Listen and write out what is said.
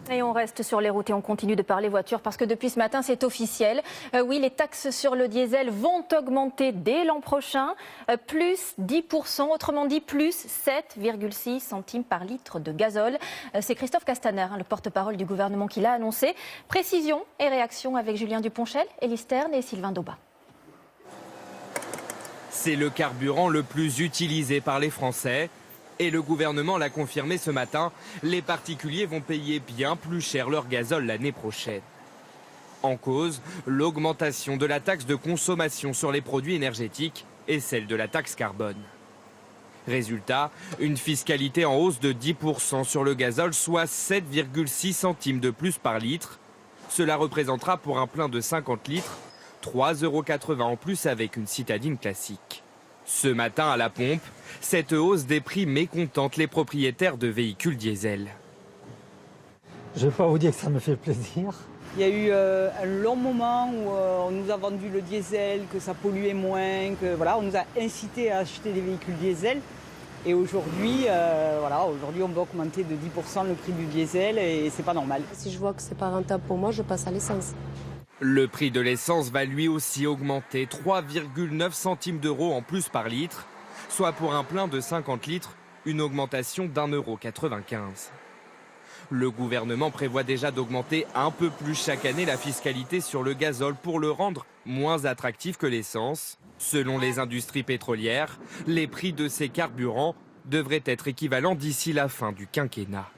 Et on reste sur les routes et on continue de parler voiture parce que depuis ce matin, c'est officiel. Oui, les taxes sur le diesel vont augmenter dès l'an prochain, plus 10%, autrement dit plus 7,6 centimes par litre de gazole. C'est Christophe Castaner, le porte-parole du gouvernement, qui l'a annoncé. Précision et réaction avec Julien Duponchel, Élise Stern et Sylvain Daubat. C'est le carburant le plus utilisé par les Français. Et le gouvernement l'a confirmé ce matin, les particuliers vont payer bien plus cher leur gazole l'année prochaine. En cause, l'augmentation de la taxe de consommation sur les produits énergétiques et celle de la taxe carbone. Résultat, une fiscalité en hausse de 10% sur le gazole, soit 7,6 centimes de plus par litre. Cela représentera pour un plein de 50 litres 3,80 € en plus avec une citadine classique. Ce matin à la pompe, cette hausse des prix mécontente les propriétaires de véhicules diesel. Je ne vais pas vous dire que ça me fait plaisir. Il y a eu un long moment où on nous a vendu le diesel, que ça polluait moins, que voilà, on nous a incité à acheter des véhicules diesel. Et aujourd'hui, aujourd'hui on va augmenter de 10% le prix du diesel et c'est pas normal. Si je vois que c'est pas rentable pour moi, je passe à l'essence. Le prix de l'essence va lui aussi augmenter 3,9 centimes d'euros en plus par litre, soit pour un plein de 50 litres, une augmentation d'1,95 €. Le gouvernement prévoit déjà d'augmenter un peu plus chaque année la fiscalité sur le gazole pour le rendre moins attractif que l'essence. Selon les industries pétrolières, les prix de ces carburants devraient être équivalents d'ici la fin du quinquennat.